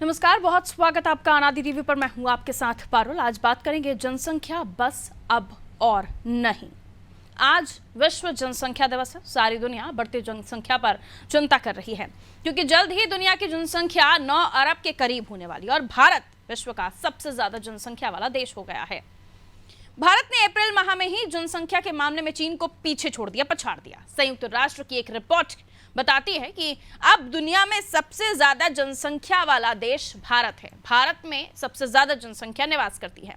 नमस्कार, बहुत स्वागत आपका अनादि टीवी पर। मैं हूं आपके साथ पारुल। आज बात करेंगे जनसंख्या बस अब और नहीं। आज विश्व जनसंख्या दिवस है। सारी दुनिया बढ़ती जनसंख्या पर चिंता कर रही है क्योंकि जल्द ही दुनिया की जनसंख्या 9 अरब के करीब होने वाली है और भारत विश्व का सबसे ज्यादा जनसंख्या वाला देश हो गया है। भारत ने अप्रैल माह में ही जनसंख्या के मामले में चीन को पीछे छोड़ दिया, पछाड़ दिया। संयुक्त राष्ट्र की एक रिपोर्ट बताती है कि अब दुनिया में सबसे ज्यादा जनसंख्या वाला देश भारत है। भारत में सबसे ज्यादा जनसंख्या निवास करती है।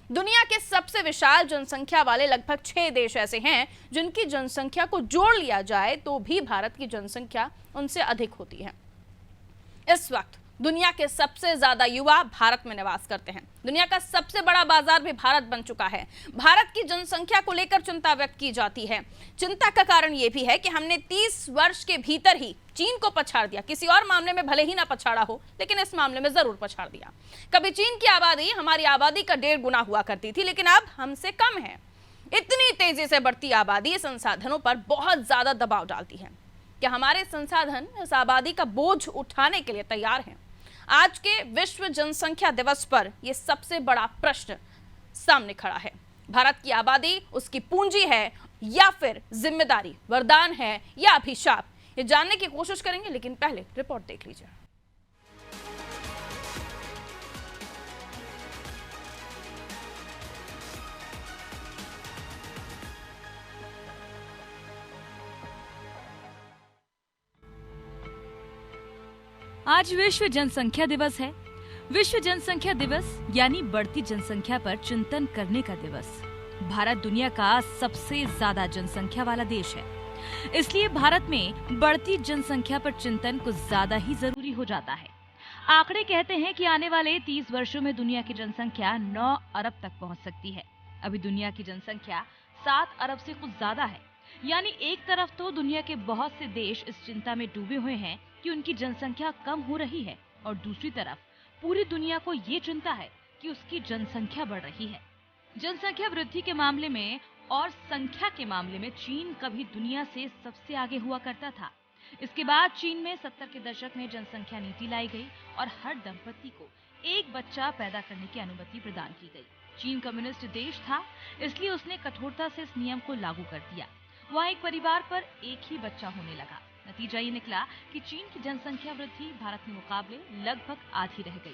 दुनिया के सबसे विशाल जनसंख्या वाले लगभग 6 देश ऐसे हैं जिनकी जनसंख्या को जोड़ लिया जाए तो भी भारत की जनसंख्या उनसे अधिक होती है। इस वक्त दुनिया के सबसे ज्यादा युवा भारत में निवास करते हैं। दुनिया का सबसे बड़ा बाजार भी भारत बन चुका है। भारत की जनसंख्या को लेकर चिंता व्यक्त की जाती है। चिंता का कारण यह भी है कि हमने 30 वर्ष के भीतर ही चीन को पछाड़ दिया। किसी और मामले में भले ही ना पछाड़ा हो, लेकिन इस मामले में जरूर पछाड़ दिया। कभी चीन की आबादी हमारी आबादी का 1.5 गुना हुआ करती थी, लेकिन अब हमसे कम है। इतनी तेजी से बढ़ती आबादी संसाधनों पर बहुत ज्यादा दबाव डालती है। क्या हमारे संसाधन इस आबादी का बोझ उठाने के लिए तैयार हैं? आज के विश्व जनसंख्या दिवस पर यह सबसे बड़ा प्रश्न सामने खड़ा है। भारत की आबादी उसकी पूंजी है या फिर जिम्मेदारी, वरदान है या अभिशाप? ये जानने की कोशिश करेंगे, लेकिन पहले रिपोर्ट देख लीजिए। आज विश्व जनसंख्या दिवस है। विश्व जनसंख्या दिवस यानी बढ़ती जनसंख्या पर चिंतन करने का दिवस। भारत दुनिया का सबसे ज्यादा जनसंख्या वाला देश है, इसलिए भारत में बढ़ती जनसंख्या पर चिंतन कुछ ज्यादा ही जरूरी हो जाता है। आंकड़े कहते हैं कि आने वाले 30 वर्षों में दुनिया की जनसंख्या 9 अरब तक पहुंच सकती है। अभी दुनिया की जनसंख्या 7 अरब से कुछ ज्यादा है। यानी एक तरफ तो दुनिया के बहुत से देश इस चिंता में डूबे हुए हैं कि उनकी जनसंख्या कम हो रही है, और दूसरी तरफ पूरी दुनिया को ये चिंता है कि उसकी जनसंख्या बढ़ रही है। जनसंख्या वृद्धि के मामले में और संख्या के मामले में चीन कभी दुनिया से सबसे आगे हुआ करता था। इसके बाद चीन में 70 के दशक में जनसंख्या नीति लाई गई और हर दंपति को एक बच्चा पैदा करने की अनुमति प्रदान की गई। चीन कम्युनिस्ट देश था, इसलिए उसने कठोरता से इस नियम को लागू कर दिया। वहाँ एक परिवार पर एक ही बच्चा होने लगा। नतीजा ये निकला कि चीन की जनसंख्या वृद्धि भारत के मुकाबले लगभग आधी रह गई,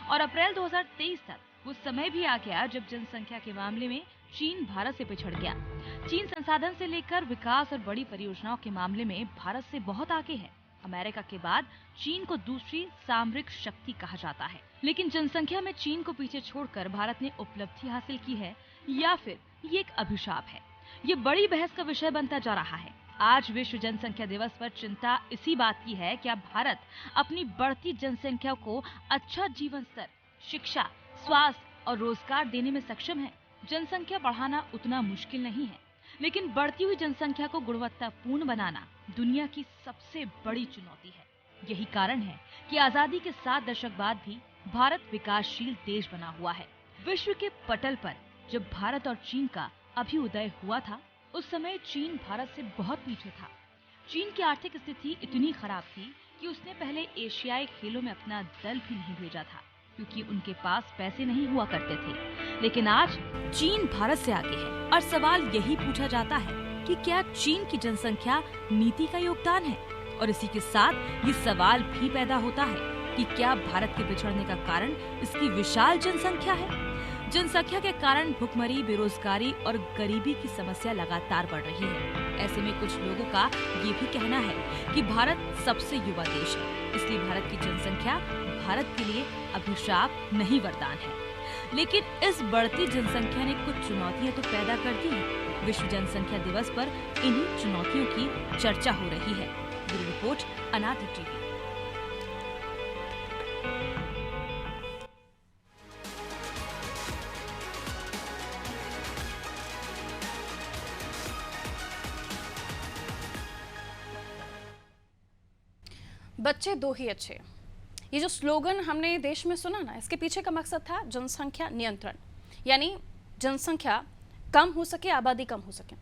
और अप्रैल 2023 तक वो समय भी आ गया जब जनसंख्या के मामले में चीन भारत से पिछड़ गया। चीन संसाधन से लेकर विकास और बड़ी परियोजनाओं के मामले में भारत से बहुत आगे है। अमेरिका के बाद चीन को दूसरी सामरिक शक्ति कहा जाता है, लेकिन जनसंख्या में चीन को पीछे छोड़कर भारत ने उपलब्धि हासिल की है या फिर ये एक अभिशाप है? ये बड़ी बहस का विषय बनता जा रहा है। आज विश्व जनसंख्या दिवस पर चिंता इसी बात की है कि अब भारत अपनी बढ़ती जनसंख्या को अच्छा जीवन स्तर, शिक्षा, स्वास्थ्य और रोजगार देने में सक्षम है। जनसंख्या बढ़ाना उतना मुश्किल नहीं है, लेकिन बढ़ती हुई जनसंख्या को गुणवत्तापूर्ण बनाना दुनिया की सबसे बड़ी चुनौती है। यही कारण है कि आजादी के 7 दशक बाद भी भारत विकासशील देश बना हुआ है। विश्व के पटल पर जब भारत और चीन का अभ्युदय हुआ था, उस समय चीन भारत से बहुत पीछे था। चीन की आर्थिक स्थिति इतनी खराब थी कि उसने पहले एशियाई खेलों में अपना दल भी नहीं भेजा था, क्योंकि उनके पास पैसे नहीं हुआ करते थे। लेकिन आज चीन भारत से आगे है और सवाल यही पूछा जाता है कि क्या चीन की जनसंख्या नीति का योगदान है? और इसी के साथ ये सवाल भी पैदा होता है कि क्या भारत के पिछड़ने का कारण इसकी विशाल जनसंख्या है? जनसंख्या के कारण भुखमरी, बेरोजगारी और गरीबी की समस्या लगातार बढ़ रही है। ऐसे में कुछ लोगों का ये भी कहना है कि भारत सबसे युवा देश है, इसलिए भारत की जनसंख्या भारत के लिए अभिशाप नहीं वरदान है। लेकिन इस बढ़ती जनसंख्या ने कुछ चुनौतियां तो पैदा कर दी है। विश्व जनसंख्या दिवस पर इन्हीं चुनौतियों की चर्चा हो रही है। ब्यूरो रिपोर्ट, अनादि टीवी। बच्चे दो ही अच्छे, ये जो स्लोगन हमने देश में सुना ना, इसके पीछे का मकसद था जनसंख्या नियंत्रण, यानी जनसंख्या कम हो सके, आबादी कम हो सके।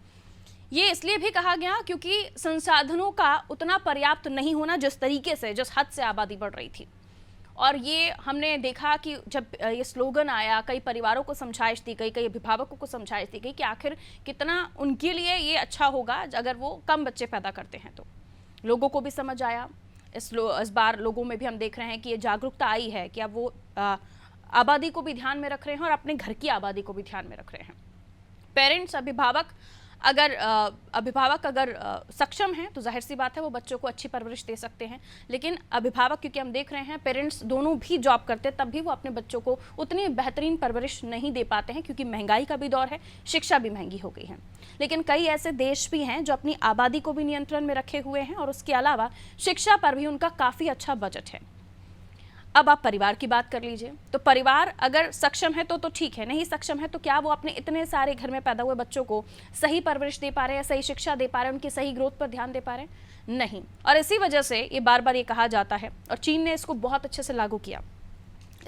ये इसलिए भी कहा गया क्योंकि संसाधनों का उतना पर्याप्त नहीं होना जिस तरीके से, जिस हद से आबादी बढ़ रही थी। और ये हमने देखा कि जब ये स्लोगन आया, कई परिवारों को समझाइश दी गई, कई अभिभावकों को समझाइश दी गई कि आखिर कितना उनके लिए ये अच्छा होगा अगर वो कम बच्चे पैदा करते हैं। तो लोगों को भी समझ आया। इस बार लोगों में भी हम देख रहे हैं कि ये जागरूकता आई है कि अब वो आबादी को भी ध्यान में रख रहे हैं और अपने घर की आबादी को भी ध्यान में रख रहे हैं। पेरेंट्स, अभिभावक अगर सक्षम हैं तो जाहिर सी बात है वो बच्चों को अच्छी परवरिश दे सकते हैं। लेकिन अभिभावक, क्योंकि हम देख रहे हैं पेरेंट्स दोनों भी जॉब करते हैं, तब भी वो अपने बच्चों को उतनी बेहतरीन परवरिश नहीं दे पाते हैं, क्योंकि महंगाई का भी दौर है, शिक्षा भी महंगी हो गई है। लेकिन कई ऐसे देश भी हैं जो अपनी आबादी को भी नियंत्रण में रखे हुए हैं और उसके अलावा शिक्षा पर भी उनका काफ़ी अच्छा बजट है। अब आप परिवार की बात कर लीजिए, तो परिवार अगर सक्षम है तो ठीक है, नहीं सक्षम है तो क्या वो अपने इतने सारे घर में पैदा हुए बच्चों को सही परवरिश दे पा रहे हैं, सही शिक्षा दे पा रहे हैं, उनकी सही ग्रोथ पर ध्यान दे पा रहे हैं? नहीं। और इसी वजह से ये बार बार ये कहा जाता है, और चीन ने इसको बहुत अच्छे से लागू किया।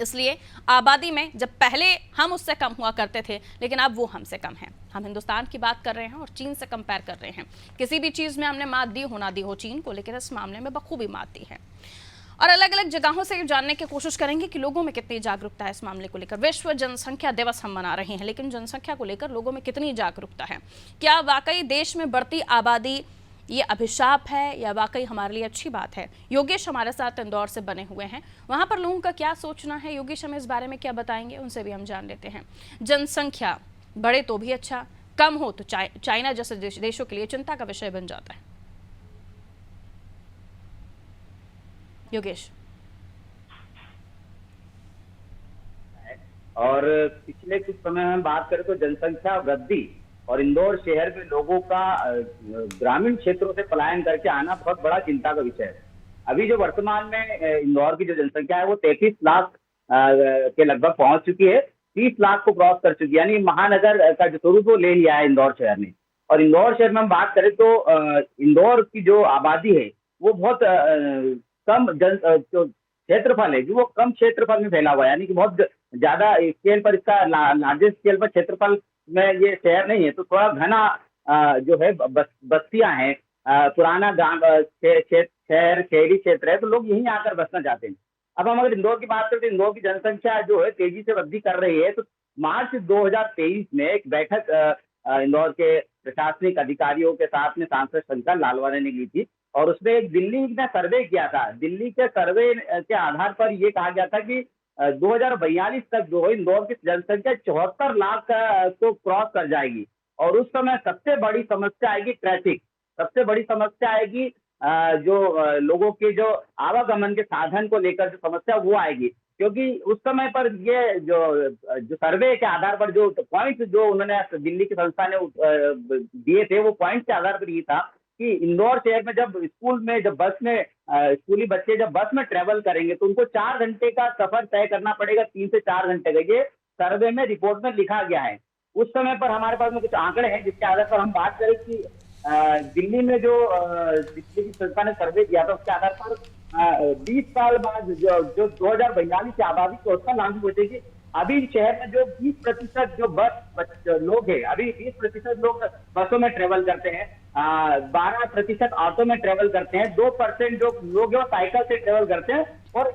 इसलिए आबादी में जब पहले हम उससे कम हुआ करते थे, लेकिन अब वो हमसे कम है। हम हिंदुस्तान की बात कर रहे हैं और चीन से कंपेयर कर रहे हैं। किसी भी चीज़ में हमने मात दी हो ना दी हो चीन को, लेकिन इस मामले में बखूबी मात दी है। और अलग अलग जगहों से जानने की कोशिश करेंगे कि लोगों में कितनी जागरूकता है इस मामले को लेकर। विश्व जनसंख्या दिवस हम मना रहे हैं, लेकिन जनसंख्या को लेकर लोगों में कितनी जागरूकता है? क्या वाकई देश में बढ़ती आबादी ये अभिशाप है या वाकई हमारे लिए अच्छी बात है? योगेश हमारे साथ इंदौर से बने हुए हैं, वहां पर लोगों का क्या सोचना है, योगेश हमें इस बारे में क्या बताएंगे, उनसे भी हम जान लेते हैं। जनसंख्या बढ़े तो भी अच्छा, कम हो तो चाइना जैसे देशों के लिए चिंता का विषय बन जाता है। योगेश। और पिछले कुछ समय में बात करें तो जनसंख्या वृद्धि और इंदौर शहर में लोगों का ग्रामीण क्षेत्रों से पलायन करके आना बहुत बड़ा चिंता का विषय है। अभी जो वर्तमान में इंदौर की जो जनसंख्या है वो 33 लाख के लगभग पहुंच चुकी है, 30 लाख को क्रॉस कर चुकी है, यानी महानगर का जो स्वरूप वो ले लिया है इंदौर शहर ने। और इंदौर शहर में हम बात करें तो इंदौर की जो आबादी है वो बहुत कम जो क्षेत्रफल है जो वो कम क्षेत्रफल में फैला हुआ है, यानी कि बहुत ज्यादा स्केल पर इसका लार्जेस्ट स्केल पर क्षेत्रफल में ये शहर नहीं है। तो थोड़ा घना जो है बस्तियां हैं, पुराना गांव शहर शहरी क्षेत्र है, तो लोग यहीं आकर बसना चाहते हैं। अब हम अगर इंदौर की बात करें तो इंदौर की जनसंख्या जो है तेजी से वृद्धि कर रही है। तो मार्च 2023 में एक बैठक इंदौर के प्रशासनिक अधिकारियों के साथ में सांसद शंकर लालवानी ने की थी, और उसमें एक दिल्ली ने सर्वे किया था। दिल्ली के सर्वे के आधार पर ये कहा गया था कि 2042 तक जो है इंदौर की जनसंख्या 74 लाख को क्रॉस कर जाएगी। और उस समय सबसे बड़ी समस्या आएगी ट्रैफिक, सबसे बड़ी समस्या आएगी जो लोगों के जो आवागमन के साधन को लेकर जो समस्या वो आएगी। क्योंकि उस समय पर ये जो सर्वे के आधार पर जो पॉइंट जो उन्होंने दिल्ली की संस्था ने दिए थे, वो पॉइंट के आधार पर ये था कि इंदौर शहर में जब बस में स्कूली बच्चे जब बस में ट्रेवल करेंगे तो उनको 4 घंटे का सफर तय करना पड़ेगा, 3 से 4 घंटे का। ये सर्वे में रिपोर्ट में लिखा गया है। उस समय पर हमारे पास में कुछ आंकड़े हैं जिसके आधार पर हम बात करें कि दिल्ली में जो दिल्ली की संस्था ने सर्वे किया था उसके आधार पर 20 साल बाद जो 2042 की आबादी 74 लाख पहुंचेगी। अभी शहर में जो 20% जो बस लोग हैं, अभी 20% लोग बसों में ट्रेवल करते हैं, 12% ऑटो में ट्रेवल करते हैं, 2% जो लोग हैं वो साइकिल से ट्रेवल करते हैं, और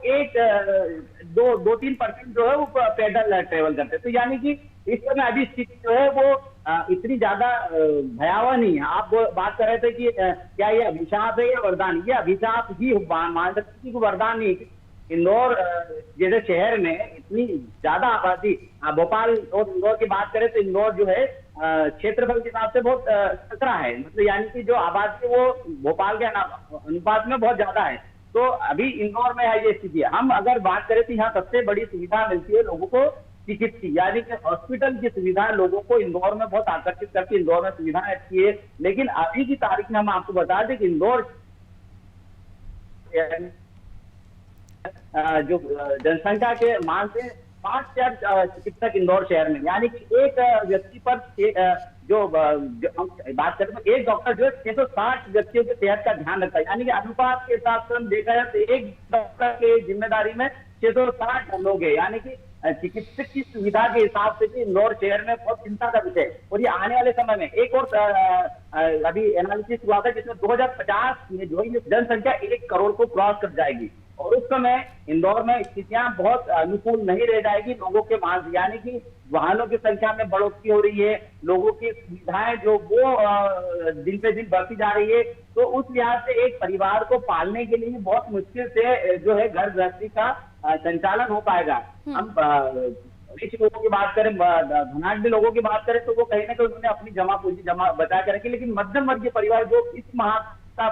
2-3% जो है वो पैदल ट्रेवल करते हैं। तो यानी कि इस समय अभी स्थिति जो है वो इतनी ज्यादा भयावह नहीं है। आप बात कर रहे थे कि क्या ये अभिशाप है या वरदान? ये अभिशाप ही मान सकते हैं कि वरदान नहीं। इंदौर जैसे शहर में इतनी ज्यादा आबादी, भोपाल और इंदौर की बात करें तो इंदौर जो है क्षेत्रफल के हिसाब से बहुत सकरा है, मतलब यानी कि जो आबादी वो भोपाल के अनुपात में बहुत ज्यादा है। तो अभी इंदौर में है ये स्थिति। हम अगर बात करें तो यहाँ सबसे बड़ी सुविधा मिलती है लोगों को चिकित्सीय, यानी कि हॉस्पिटल की सुविधा लोगों को इंदौर में बहुत आकर्षित करती है। इंदौर में सुविधाएं अच्छी है, लेकिन अभी की तारीख में हम आपको बता दें कि इंदौर जो जनसंख्या के मान से 5 चिकित्सक इंदौर शहर में, यानी कि एक व्यक्ति पर जो बात करें तो एक डॉक्टर जो है 660 व्यक्तियों की सेहत का ध्यान रखता है। यानी कि अनुपात के हिसाब से हम देखा जाए तो एक डॉक्टर की जिम्मेदारी में 660 लोग हैं, यानी कि चिकित्सक की सुविधा के हिसाब से भी इंदौर शहर में बहुत चिंता का विषय है। और ये आने वाले समय में एक और अभी एनालिसिस हुआ था जिसमें 2050 में जो है जनसंख्या 1 करोड़ को क्रॉस कर जाएगी। और उस समय इंदौर में स्थितियां बहुत अनुकूल नहीं रह जाएगी। लोगों के मांग यानी कि वाहनों की संख्या में बढ़ोतरी हो रही है, लोगों की सुविधाएं जो वो दिन पे दिन बढ़ती जा रही है। तो उस लिहाज से एक परिवार को पालने के लिए बहुत मुश्किल से जो है घर गृहस्थी का संचालन हो पाएगा। हम रिच लोगों की बात करें, धनाढ्य लोगों की बात करें, तो वो कहीं ना कहीं उन्होंने अपनी जमा पूंजी बचा के रखी। लेकिन मध्यम वर्गीय परिवार जो इस माह का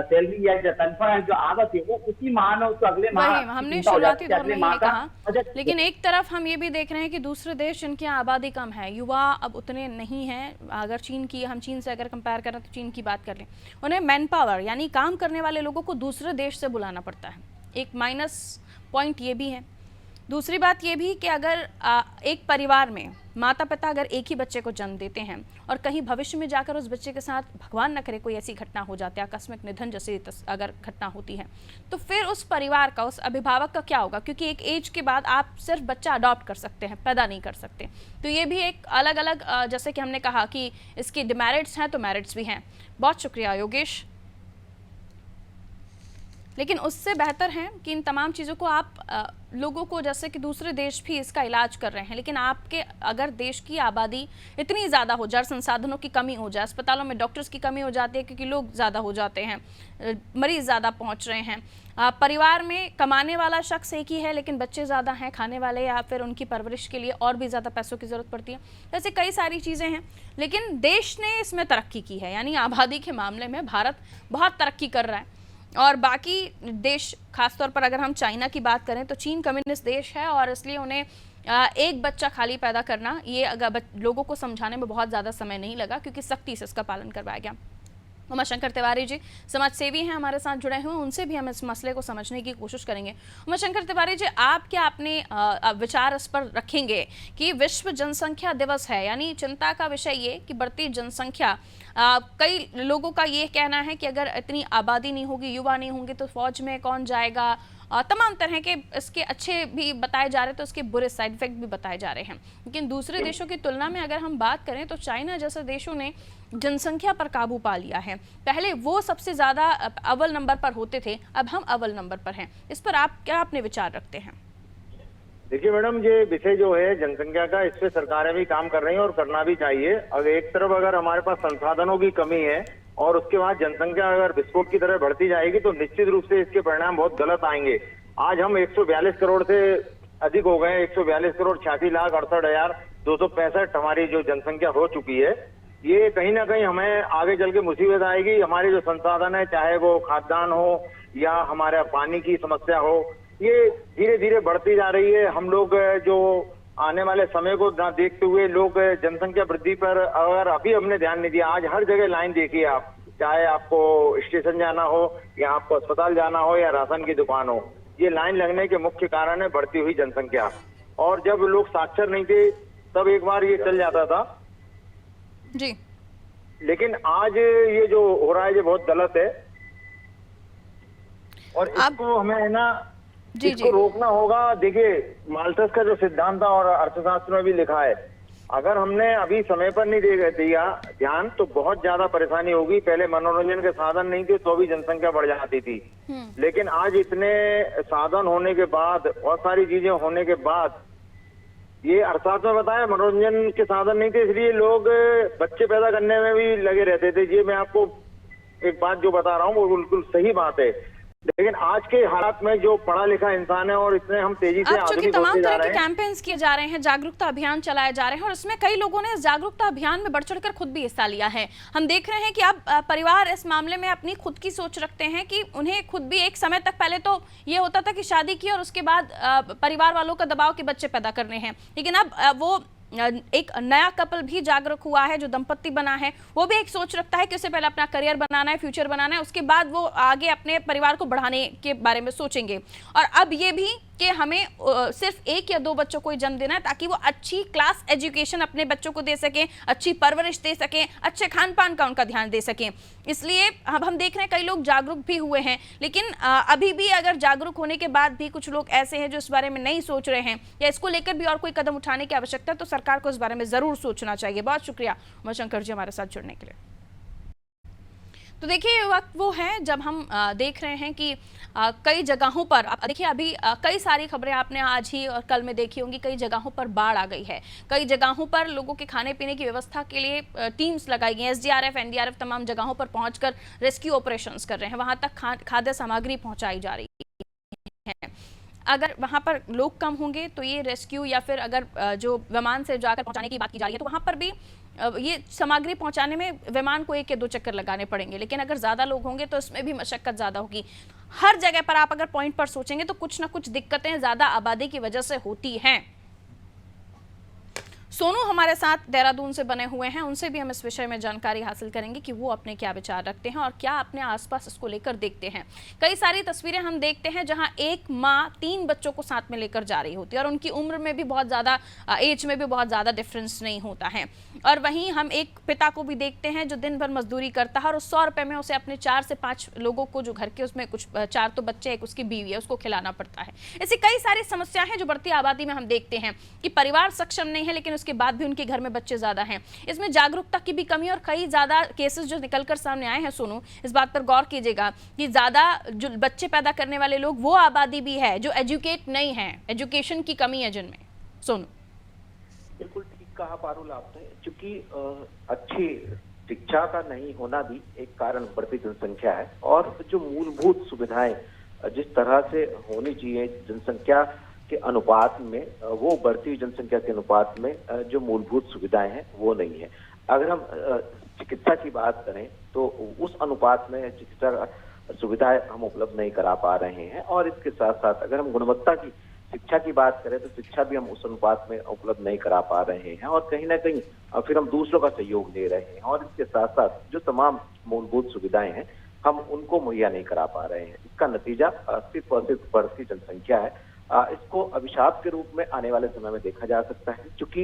सैलरी या जो तनख्वाह जो आवक है वो उसी माह में उसको अगले माह वही हमने शुरुआती दौर में ये कहा। लेकिन एक तरफ हम ये भी देख रहे हैं कि दूसरे देश जिनकी आबादी कम है, युवा अब उतने नहीं हैं। अगर चीन की, हम चीन से अगर कंपेयर करें तो चीन की बात कर लें, उन्हें मैन पावर यानी काम करने वाले लोगों को दूसरे देश से बुलाना पड़ता है। एक माइनस पॉइंट ये भी है। दूसरी बात ये भी कि अगर एक परिवार में माता पिता अगर एक ही बच्चे को जन्म देते हैं और कहीं भविष्य में जाकर उस बच्चे के साथ भगवान न करे कोई ऐसी घटना हो जाती है, आकस्मिक निधन जैसी अगर घटना होती है, तो फिर उस परिवार का, उस अभिभावक का क्या होगा? क्योंकि एक एज के बाद आप सिर्फ बच्चा अडॉप्ट कर सकते हैं, पैदा नहीं कर सकते। तो ये भी एक अलग अलग, जैसे कि हमने कहा कि इसके डिमेरिट्स हैं तो मेरिट्स भी हैं। बहुत शुक्रिया योगेश। लेकिन उससे बेहतर है कि इन तमाम चीज़ों को आप लोगों को, जैसे कि दूसरे देश भी इसका इलाज कर रहे हैं, लेकिन आपके अगर देश की आबादी इतनी ज़्यादा हो जाए, संसाधनों की कमी हो जाए, अस्पतालों में डॉक्टर्स की कमी हो जाती है क्योंकि लोग ज़्यादा हो जाते हैं, मरीज़ ज़्यादा पहुंच रहे हैं, परिवार में कमाने वाला शख्स एक ही है लेकिन बच्चे ज़्यादा हैं खाने वाले, या फिर उनकी परवरिश के लिए और भी ज़्यादा पैसों की ज़रूरत पड़ती है। ऐसे कई सारी चीज़ें हैं, लेकिन देश ने इसमें तरक्की की है। यानी आबादी के मामले में भारत बहुत तरक्की कर रहा है। और बाकी देश, खासतौर पर अगर हम चाइना की बात करें तो चीन कम्युनिस्ट देश है और इसलिए उन्हें एक बच्चा खाली पैदा करना, ये अगर लोगों को समझाने में बहुत ज़्यादा समय नहीं लगा क्योंकि सख्ती से इसका पालन करवाया गया। उमाशंकर तिवारी जी समाज सेवी हैं, हमारे साथ जुड़े हुए, उनसे भी हम इस मसले को समझने की कोशिश करेंगे। उमाशंकर तिवारी जी, आप क्या अपने विचार इस पर रखेंगे कि विश्व जनसंख्या दिवस है, यानी चिंता का विषय ये कि बढ़ती जनसंख्या, कई लोगों का ये कहना है कि अगर इतनी आबादी नहीं होगी, युवा नहीं होंगे तो फौज में कौन जाएगा, तमाम तरह के इसके अच्छे भी बताए जा रहे हैं तो इसके बुरे साइड इफेक्ट भी बताए जा रहे हैं। लेकिन दूसरे देशों की तुलना में अगर हम बात करें तो चाइना जैसे देशों ने जनसंख्या पर काबू पा लिया है। पहले वो सबसे ज़्यादा अव्वल नंबर पर होते थे, अब हम अव्वल नंबर पर हैं। इस पर आप क्या अपने विचार रखते हैं? देखिए मैडम, ये विषय जो है जनसंख्या का, इस पे सरकारें भी काम कर रही हैं और करना भी चाहिए। अगर एक तरफ अगर हमारे पास संसाधनों की कमी है और उसके बाद जनसंख्या अगर विस्फोट की तरह बढ़ती जाएगी तो निश्चित रूप से इसके परिणाम बहुत गलत आएंगे। आज हम 142 करोड़ से अधिक हो गए, 142 करोड़ 86,68,265 हमारी जो जनसंख्या हो चुकी है। ये कहीं ना कहीं हमें आगे चल के मुसीबत आएगी। हमारे जो संसाधन है, चाहे वो खाद्यान्न हो या हमारे पानी की समस्या हो, ये धीरे धीरे बढ़ती जा रही है। हम लोग जो आने वाले समय को ना देखते हुए लोग जनसंख्या वृद्धि पर अगर अभी हमने ध्यान नहीं दिया, आज हर जगह लाइन देखिए आप, चाहे आपको स्टेशन जाना हो या आपको अस्पताल जाना हो या राशन की दुकान हो, ये लाइन लगने के मुख्य कारण है बढ़ती हुई जनसंख्या। और जब लोग साक्षर नहीं थे तब एक बार ये चल जाता था जी, लेकिन आज ये जो हो रहा है ये बहुत गलत है और इसको हमें है ना इसको रोकना होगा। देखिए माल्थस का जो सिद्धांत था और अर्थशास्त्र में भी लिखा है, अगर हमने अभी समय पर नहीं दिया ध्यान तो बहुत ज्यादा परेशानी होगी। पहले मनोरंजन के साधन नहीं थे तो भी जनसंख्या बढ़ जाती थी, लेकिन आज इतने साधन होने के बाद, बहुत सारी चीजें होने के बाद, ये अर्थशास्त्र में बताया मनोरंजन के साधन नहीं थे इसलिए लोग बच्चे पैदा करने में भी लगे रहते थे। ये मैं आपको एक बात जो बता रहा हूँ वो बिल्कुल सही बात है। लेकिन आज के हालात में जो पढ़ा लिखा इंसान है और इसमें हम तेजी से आधुनिक तमाम तरह के कैंपेन्स किए जा रहे हैं, जागरूकता अभियान चलाए जा रहे हैं और इसमें कई लोगों ने इस जागरूकता अभियान में बढ़ चढ़कर खुद भी हिस्सा लिया है। हम देख रहे हैं कि अब परिवार इस मामले में अपनी खुद की सोच रखते हैं कि उन्हें खुद भी, एक समय तक पहले तो ये होता था कि शादी की और उसके बाद परिवार वालों का दबाव के बच्चे पैदा करने हैं, लेकिन अब वो एक नया कपल भी जागरूक हुआ है, जो दंपत्ति बना है वो भी एक सोच रखता है कि उससे पहले अपना करियर बनाना है, फ्यूचर बनाना है, उसके बाद वो आगे अपने परिवार को बढ़ाने के बारे में सोचेंगे। और अब ये भी कि हमें सिर्फ 1 या 2 बच्चों को ही जन्म देना है ताकि वो अच्छी क्लास एजुकेशन अपने बच्चों को दे सकें, अच्छी परवरिश दे सकें, अच्छे खान पान का उनका ध्यान दे सकें। इसलिए अब हम देख रहे हैं कई लोग जागरूक भी हुए हैं, लेकिन अभी भी अगर जागरूक होने के बाद भी कुछ लोग ऐसे हैं जो इस बारे में नहीं सोच रहे हैं या इसको लेकर भी और कोई कदम उठाने की आवश्यकता है तो सरकार को इस बारे में जरूर सोचना चाहिए। बहुत शुक्रिया उमाशंकर जी हमारे साथ जुड़ने के लिए। तो देखिए ये वक्त वो है जब हम देख रहे हैं कि कई जगहों पर अब देखिए अभी कई सारी खबरें आपने आज ही और कल में देखी होंगी। कई जगहों पर बाढ़ आ गई है, कई जगहों पर लोगों के खाने पीने की व्यवस्था के लिए टीम्स लगाई गई हैं। एसडीआरएफ, एनडीआरएफ तमाम जगहों पर पहुंचकर रेस्क्यू ऑपरेशंस कर रहे हैं, वहां तक खाद्य सामग्री पहुंचाई जा रही है। अगर वहां पर लोग कम होंगे तो ये रेस्क्यू या फिर अगर जो विमान से जाकर पहुंचाने की बात की जा रही है तो वहां पर भी ये सामग्री पहुंचाने में विमान को 1 या 2 चक्कर लगाने पड़ेंगे। लेकिन अगर ज़्यादा लोग होंगे तो इसमें भी मशक्कत ज़्यादा होगी। हर जगह पर आप अगर पॉइंट पर सोचेंगे तो कुछ ना कुछ दिक्कतें ज़्यादा आबादी की वजह से होती हैं। सोनू हमारे साथ देहरादून से बने हुए हैं, उनसे भी हम इस विषय में जानकारी हासिल करेंगे कि वो अपने क्या विचार रखते हैं और क्या अपने आसपास इसको लेकर देखते हैं। कई सारी तस्वीरें हम देखते हैं जहां एक माँ 3 बच्चों को साथ में लेकर जा रही होती है और उनकी उम्र में भी बहुत ज़्यादा, एज में भी बहुत ज़्यादा डिफरेंस नहीं होता है। और वहीं हम एक पिता को भी देखते हैं जो दिन भर मजदूरी करता है और 100 रुपये में उसे अपने 4 से 5 लोगों को, जो घर के उसमें कुछ 4 तो बच्चे, एक उसकी बीवी है, उसको खिलाना पड़ता है। ऐसी कई सारी समस्याएं हैं जो बढ़ती आबादी में हम देखते हैं कि परिवार सक्षम नहीं है लेकिन उसके बाद भी उनके घर में बच्चे ज्यादा हैं। इसमें जागरूकता की भी कमी और कई ज्यादा केसेस जो निकलकर सामने आए हैं। सोनू, इस बात पर गौर कीजिएगा कि ज्यादा जो बच्चे पैदा करने वाले लोग वो आबादी भी है जो एजुकेट नहीं है, एजुकेशन की कमी है जिनमें। सोनू, बिल्कुल ठीक कहा पारुल आपने, क्योंकि अच्छी शिक्षा का नहीं होना भी एक कारण बढ़ती जनसंख्या है। और जो मूलभूत सुविधाएं जिस तरह से होनी चाहिए जनसंख्या के अनुपात में, वो बढ़ती जनसंख्या के अनुपात में जो मूलभूत सुविधाएं हैं वो नहीं है। अगर हम चिकित्सा की बात करें तो उस अनुपात में चिकित्सा सुविधाएं हम उपलब्ध नहीं करा पा रहे हैं। और इसके साथ साथ अगर हम गुणवत्ता की शिक्षा की बात करें तो शिक्षा भी हम उस अनुपात में उपलब्ध नहीं करा पा रहे हैं और कहीं ना कहीं फिर हम दूसरों का सहयोग ले रहे हैं। और इसके साथ साथ जो तमाम मूलभूत सुविधाएं हैं हम उनको मुहैया नहीं करा पा रहे हैं। इसका नतीजा सिर्फ और सिर्फ बढ़ती जनसंख्या है। इसको अभिशाप के रूप में आने वाले समय में देखा जा सकता है, क्योंकि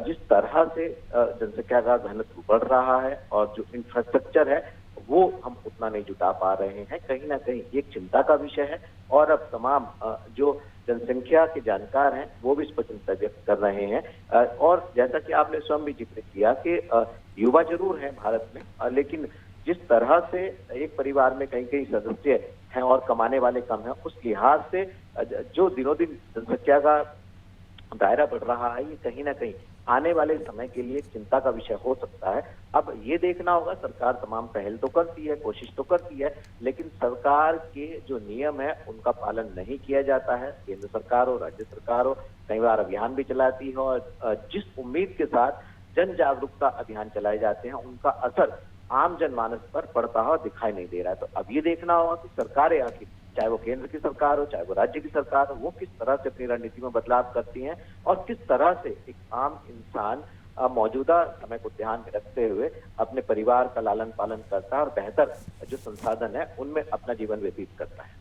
जिस तरह से जनसंख्या का घनत्व बढ़ रहा है और जो इंफ्रास्ट्रक्चर है वो हम उतना नहीं जुटा पा रहे हैं। कहीं ना कहीं एक चिंता का विषय है और अब तमाम जो जनसंख्या के जानकार हैं वो भी इस पर चिंता व्यक्त कर रहे हैं। और जैसा कि आपने स्वयं भी जिक्र किया कि युवा जरूर है भारत में, लेकिन जिस तरह से एक परिवार में कई कई सदस्य हैं और कमाने वाले कम हैं, उस लिहाज से जो दिनों दिन जनसंख्या का दायरा बढ़ रहा है, ये कहीं ना कहीं आने वाले समय के लिए चिंता का विषय हो सकता है। अब ये देखना होगा, सरकार तमाम पहल तो करती है, कोशिश तो करती है, लेकिन सरकार के जो नियम है उनका पालन नहीं किया जाता है। केंद्र सरकार हो, राज्य सरकार हो, कई बार अभियान भी चलाती है और जिस उम्मीद के साथ जन जागरूकता अभियान चलाए जाते हैं उनका असर आम जनमानस पर पड़ता हुआ दिखाई नहीं दे रहा है। तो अब ये देखना होगा कि सरकारें आखिर, चाहे वो केंद्र की सरकार हो चाहे वो राज्य की सरकार हो, वो किस तरह से अपनी रणनीति में बदलाव करती हैं और किस तरह से एक आम इंसान मौजूदा समय को ध्यान में रखते हुए अपने परिवार का लालन पालन करता है और बेहतर जो संसाधन है उनमें अपना जीवन व्यतीत करता है।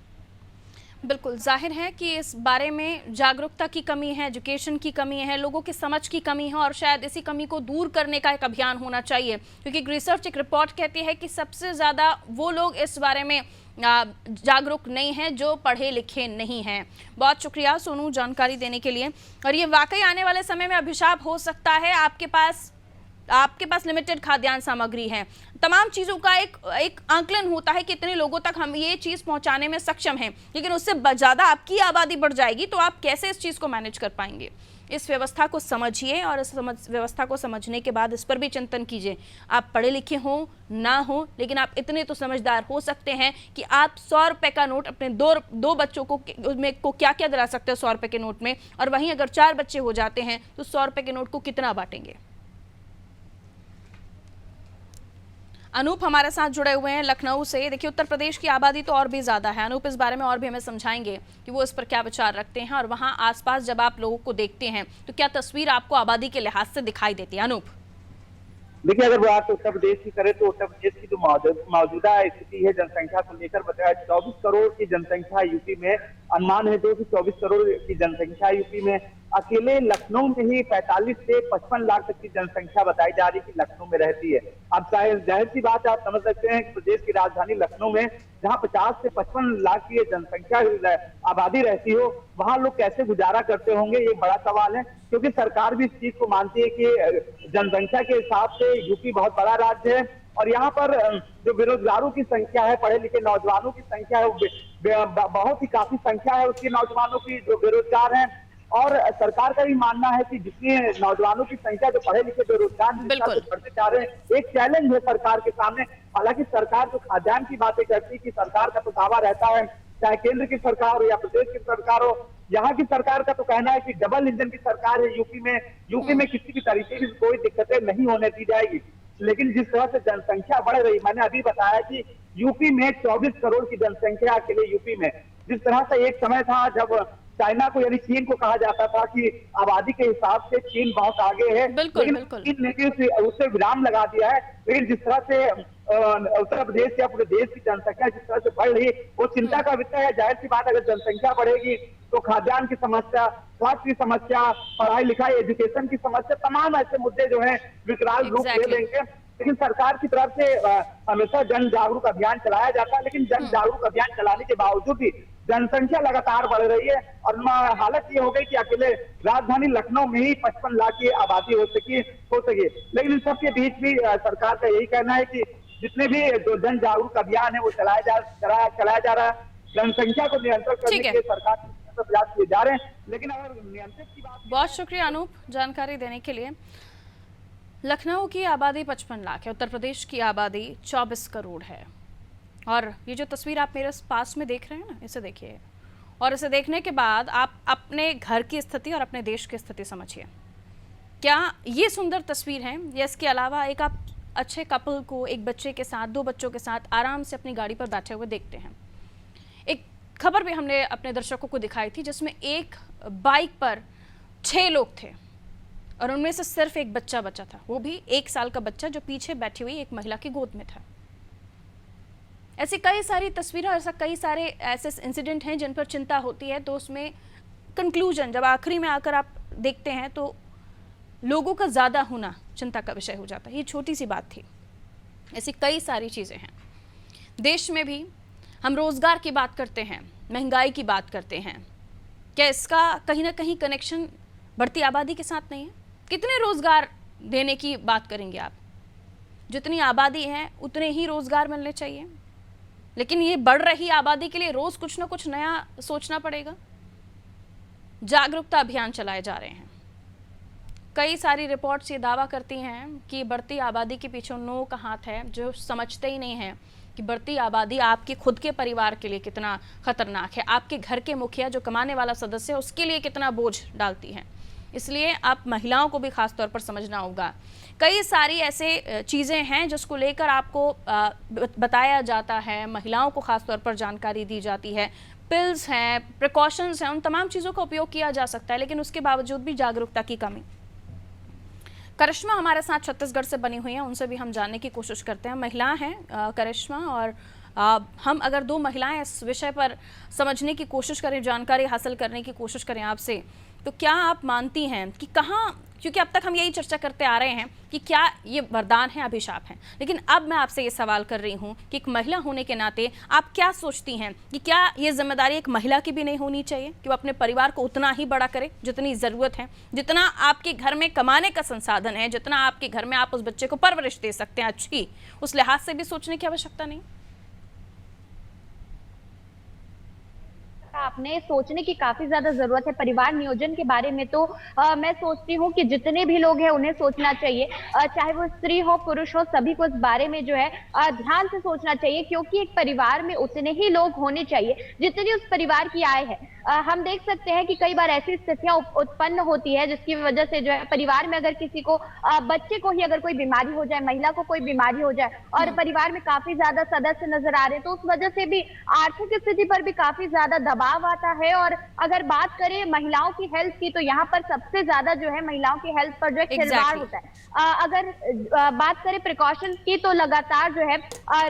बिल्कुल जाहिर है कि इस बारे में जागरूकता की कमी है, एजुकेशन की कमी है, लोगों की समझ की कमी है और शायद इसी कमी को दूर करने का एक अभियान होना चाहिए। क्योंकि रिसर्च, एक रिपोर्ट कहती है कि सबसे ज़्यादा वो लोग इस बारे में जागरूक नहीं हैं जो पढ़े लिखे नहीं हैं। बहुत शुक्रिया सोनू जानकारी देने के लिए। और ये वाकई आने वाले समय में अभिशाप हो सकता है। आपके पास लिमिटेड खाद्यान्न सामग्री है, तमाम चीज़ों का एक आंकलन होता है कि इतने लोगों तक हम ये चीज़ पहुंचाने में सक्षम हैं, लेकिन उससे ज़्यादा आपकी आबादी बढ़ जाएगी तो आप कैसे इस चीज़ को मैनेज कर पाएंगे। इस व्यवस्था को समझिए और इस व्यवस्था को समझने के बाद इस पर भी चिंतन कीजिए। आप पढ़े लिखे हों ना हो, लेकिन आप इतने तो समझदार हो सकते हैं कि आप 100 रुपये का नोट अपने दो बच्चों को क्या क्या दिला सकते हैं 100 रुपये के नोट में, और वहीं अगर 4 बच्चे हो जाते हैं तो 100 रुपये के नोट को कितना बांटेंगे। अनूप हमारे साथ जुड़े हुए हैं लखनऊ से। देखिए उत्तर प्रदेश की आबादी तो और भी ज़्यादा है। अनूप इस बारे में और भी हमें समझाएंगे कि वो इस पर क्या विचार रखते हैं और वहाँ आसपास जब आप लोगों को देखते हैं तो क्या तस्वीर आपको आबादी के लिहाज से दिखाई देती है। अनूप, देखिए अगर बात उत्तर प्रदेश की करें तो उत्तर प्रदेश की जो मौजूदा स्थिति है जनसंख्या को लेकर बताया, 24 करोड़ की जनसंख्या यूपी में, अनुमान है 24 करोड़ की जनसंख्या यूपी में। अकेले लखनऊ में ही 45 से 55 लाख तक की जनसंख्या बताई जा रही है कि लखनऊ में रहती है। अब जाहिर सी बात आप समझ सकते हैं कि प्रदेश की राजधानी लखनऊ में जहां 50 से 55 लाख की जनसंख्या आबादी रहती हो, वहां लोग कैसे गुजारा करते होंगे, ये बड़ा सवाल है। क्योंकि सरकार भी इस चीज को मानती है कि जनसंख्या के हिसाब से यूपी बहुत बड़ा राज्य है, और यहाँ पर जो बेरोजगारों की संख्या है, पढ़े लिखे नौजवानों की संख्या है, वो बहुत ही काफी संख्या है उसकी नौजवानों की जो बेरोजगार हैं। और सरकार का भी मानना है कि जितनी नौजवानों की संख्या जो पढ़े लिखे बेरोजगार बढ़ते जा रहे हैं, एक चैलेंज है सरकार के सामने। हालांकि सरकार जो खाद्यान्न की बातें करती है कि सरकार का तो दावा रहता है, चाहे केंद्र की सरकार हो या प्रदेश की सरकार हो, यहाँ की सरकार का तो कहना है कि डबल इंजन की सरकार है यूपी में किसी भी तरीके की कोई दिक्कतें नहीं होने दी जाएगी। लेकिन जिस तरह से जनसंख्या बढ़ रही, मैंने अभी बताया कि यूपी में 24 करोड़ की जनसंख्या अकेले यूपी में, जिस तरह से एक समय था जब चाइना को यानी चीन को कहा जाता था कि आबादी के हिसाब से चीन बहुत आगे है, लेकिन चीन ने उससे विराम लगा दिया है। लेकिन जिस तरह से उत्तर प्रदेश या पूरे देश की जनसंख्या जिस तरह से बढ़ रही है, वो चिंता का विषय है। जाहिर सी बात, अगर जनसंख्या बढ़ेगी तो खाद्यान्न की समस्या, स्वास्थ्य की समस्या, पढ़ाई लिखाई, एजुकेशन की समस्या, तमाम ऐसे मुद्दे जो है विकराल रूप ले लेंगे। लेकिन सरकार की तरफ से हमेशा जन जागरूक अभियान चलाया जाता है, लेकिन जन जागरूक अभियान चलाने के बावजूद भी जनसंख्या लगातार बढ़ रही है। और हालत ये हो गई कि अकेले राजधानी लखनऊ में ही 55 लाख की आबादी हो सके। लेकिन इन सबके बीच भी सरकार का यही कहना है कि जितने भी जो जन जागरूक अभियान है वो चलाया जा रहा है। जनसंख्या को नियंत्रित करने के लिए सरकार प्रयास किए जा रहे हैं। लेकिन अगर नियंत्रित की बात, बहुत शुक्रिया अनूप जानकारी देने के लिए। लखनऊ की आबादी 55 लाख है, उत्तर प्रदेश की आबादी 24 करोड़ है। और ये जो तस्वीर आप मेरे पास में देख रहे हैं ना, इसे देखिए, और इसे देखने के बाद आप अपने घर की स्थिति और अपने देश की स्थिति समझिए। क्या ये सुंदर तस्वीर है? या इसके अलावा एक आप अच्छे कपल को एक बच्चे के साथ, 2 बच्चों के साथ आराम से अपनी गाड़ी पर बैठे हुए देखते हैं। एक खबर भी हमने अपने दर्शकों को दिखाई थी जिसमें एक बाइक पर 6 लोग थे और उनमें से सिर्फ एक बच्चा बचा था, वो भी 1 साल का बच्चा जो पीछे बैठी हुई एक महिला की गोद में था। ऐसी कई सारी तस्वीरें और ऐसा कई सारे ऐसे इंसिडेंट हैं जिन पर चिंता होती है। तो उसमें कंक्लूजन जब आखिरी में आकर आप देखते हैं तो लोगों का ज़्यादा होना चिंता का विषय हो जाता है। ये छोटी सी बात थी, ऐसी कई सारी चीज़ें हैं। देश में भी हम रोज़गार की बात करते हैं, महंगाई की बात करते हैं, क्या इसका कहीं ना कहीं कनेक्शन बढ़ती आबादी के साथ नहीं है? कितने रोज़गार देने की बात करेंगे आप? जितनी आबादी है उतने ही रोज़गार मिलने चाहिए, लेकिन ये बढ़ रही आबादी के लिए रोज़ कुछ ना कुछ नया सोचना पड़ेगा। जागरूकता अभियान चलाए जा रहे हैं। कई सारी रिपोर्ट्स ये दावा करती हैं कि बढ़ती आबादी के पीछे उन लोगों का हाथ है जो समझते ही नहीं हैं कि बढ़ती आबादी आपके खुद के परिवार के लिए कितना खतरनाक है, आपके घर के मुखिया जो कमाने वाला सदस्य है उसके लिए कितना बोझ डालती है। इसलिए आप महिलाओं को भी खास तौर पर समझना होगा। कई सारी ऐसे चीज़ें हैं जिसको लेकर आपको बताया जाता है, महिलाओं को खास तौर पर जानकारी दी जाती है। पिल्स हैं, प्रिकॉशंस हैं, उन तमाम चीज़ों का उपयोग किया जा सकता है, लेकिन उसके बावजूद भी जागरूकता की कमी। करिश्मा हमारे साथ छत्तीसगढ़ से बनी हुई हैं, उनसे भी हम जानने की कोशिश करते हैं। महिला हैं करिश्मा, और हम अगर 2 महिलाएं इस विषय पर समझने की कोशिश करें, जानकारी हासिल करने की कोशिश करें आपसे, तो क्या आप मानती हैं कि कहाँ, क्योंकि अब तक हम यही चर्चा करते आ रहे हैं कि क्या ये वरदान है, अभिशाप है, लेकिन अब मैं आपसे ये सवाल कर रही हूँ कि एक महिला होने के नाते आप क्या सोचती हैं कि क्या ये जिम्मेदारी एक महिला की भी नहीं होनी चाहिए कि वो अपने परिवार को उतना ही बड़ा करे जितनी ज़रूरत है, जितना आपके घर में कमाने का संसाधन है, जितना आपके घर में आप उस बच्चे को परवरिश दे सकते हैं अच्छी, उस लिहाज से भी सोचने की आवश्यकता नहीं? आपने सोचने की काफी ज्यादा जरूरत है परिवार नियोजन के बारे में। तो मैं सोचती हूँ कि जितने भी लोग हैं उन्हें सोचना चाहिए, चाहे वो स्त्री हो पुरुष हो, सभी को इस बारे में जो है ध्यान से सोचना चाहिए, क्योंकि एक परिवार में उतने ही लोग होने चाहिए जितनी उस परिवार की आय है। हम देख सकते हैं कि कई बार ऐसी स्थितियां उत्पन्न होती है जिसकी वजह से जो है परिवार में अगर किसी को बच्चे को ही अगर कोई बीमारी हो जाए, महिला को कोई बीमारी हो जाए और परिवार में काफी ज्यादा सदस्य नजर आ रहे हैं, तो उस वजह से भी आर्थिक स्थिति पर भी काफी ज्यादा दबाव आता है। और अगर बात करें महिलाओं की हेल्थ की, तो यहाँ पर सबसे ज्यादा जो है महिलाओं की हेल्थ पर जो है खिलवाड़ होता है। अगर बात करें प्रिकॉशंस की, तो लगातार जो है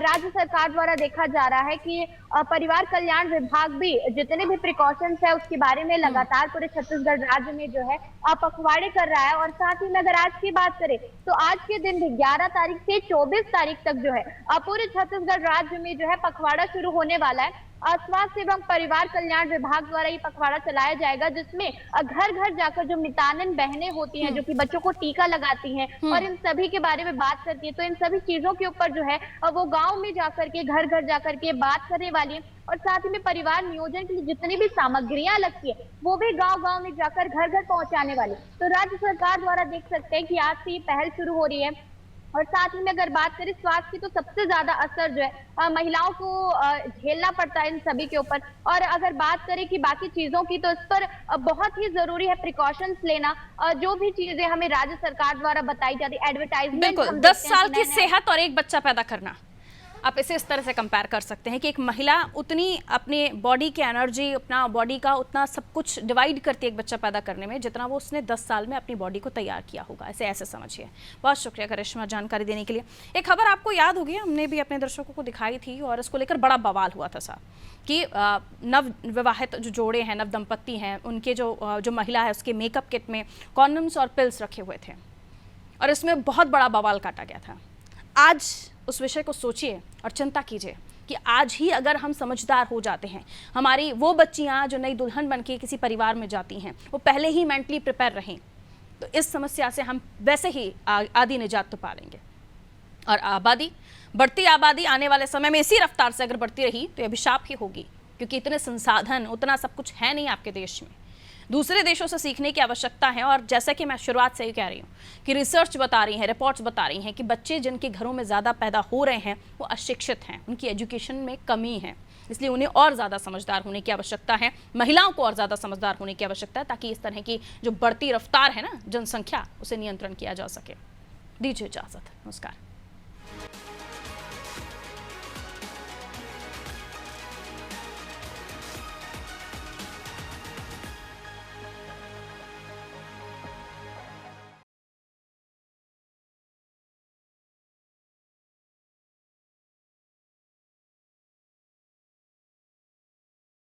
राज्य सरकार द्वारा देखा जा रहा है कि परिवार कल्याण विभाग भी जितने भी प्रिकॉशंस है उसके बारे में लगातार पूरे छत्तीसगढ़ राज्य में जो है पखवाड़े कर रहा है। और साथ ही में अगर आज की बात करें तो आज के दिन भी 11 तारीख से 24 तारीख तक जो है पूरे छत्तीसगढ़ राज्य में जो है पखवाड़ा शुरू होने वाला है। स्वास्थ्य एवं परिवार कल्याण विभाग द्वारा ये पखवाड़ा चलाया जाएगा, जिसमें घर घर जाकर जो मितानिन बहनें होती हैं, जो कि बच्चों को टीका लगाती हैं और इन सभी के बारे में बात करती है, तो इन सभी चीजों के ऊपर जो है वो गांव में जाकर के, घर घर जाकर के बात करने वाली है। और साथ ही में परिवार नियोजन के लिए जितनी भी सामग्रियां लगती है वो भी गांव गांव में जाकर घर घर पहुंचाने वाली। तो राज्य सरकार द्वारा देख सकते हैं कि आज से ये पहल शुरू हो रही है। और साथ ही में अगर बात करें स्वास्थ्य की, तो सबसे ज्यादा असर जो है महिलाओं को झेलना पड़ता है इन सभी के ऊपर। और अगर बात करें कि बाकी चीजों की, तो इस पर बहुत ही जरूरी है प्रिकॉशंस लेना। जो भी चीजें हमें राज्य सरकार द्वारा बताई जाती है, एडवर्टाइजमेंट, बिल्कुल 10 साल की सेहत और एक बच्चा पैदा करना, आप इसे इस तरह से कंपेयर कर सकते हैं कि एक महिला उतनी अपने बॉडी की एनर्जी, अपना बॉडी का उतना सब कुछ डिवाइड करती है एक बच्चा पैदा करने में, जितना वो उसने 10 साल में अपनी बॉडी को तैयार किया होगा। ऐसे समझिए। बहुत शुक्रिया करिश्मा जानकारी देने के लिए। एक खबर आपको याद होगी, हमने भी अपने दर्शकों को दिखाई थी और इसको लेकर बड़ा बवाल हुआ था साहब कि नव विवाहित जो जोड़े हैं, नव दंपत्ति हैं, उनके जो महिला है उसके मेकअप किट में कॉन्डम्स और पिल्स रखे हुए थे और इसमें बहुत बड़ा बवाल काटा गया था। आज उस विषय को सोचिए और चिंता कीजिए कि आज ही अगर हम समझदार हो जाते हैं, हमारी वो बच्चियां जो नई दुल्हन बन के किसी परिवार में जाती हैं, वो पहले ही मेंटली प्रिपेयर रहें, तो इस समस्या से हम वैसे ही आधी निजात तो पा लेंगे। और बढ़ती आबादी आने वाले समय में इसी रफ्तार से अगर बढ़ती रही तो अभिशाप ही होगी, क्योंकि इतने संसाधन, उतना सब कुछ है नहीं आपके देश में। दूसरे देशों से सीखने की आवश्यकता है। और जैसा कि मैं शुरुआत से ही कह रही हूँ कि रिसर्च बता रही है, रिपोर्ट्स बता रही हैं कि बच्चे जिनके घरों में ज़्यादा पैदा हो रहे हैं वो अशिक्षित हैं, उनकी एजुकेशन में कमी है, इसलिए उन्हें और ज़्यादा समझदार होने की आवश्यकता है, महिलाओं को और ज़्यादा समझदार होने की आवश्यकता है, ताकि इस तरह की जो बढ़ती रफ्तार है ना जनसंख्या, उसे नियंत्रण किया जा सके। दीजिए इजाज़त, नमस्कार।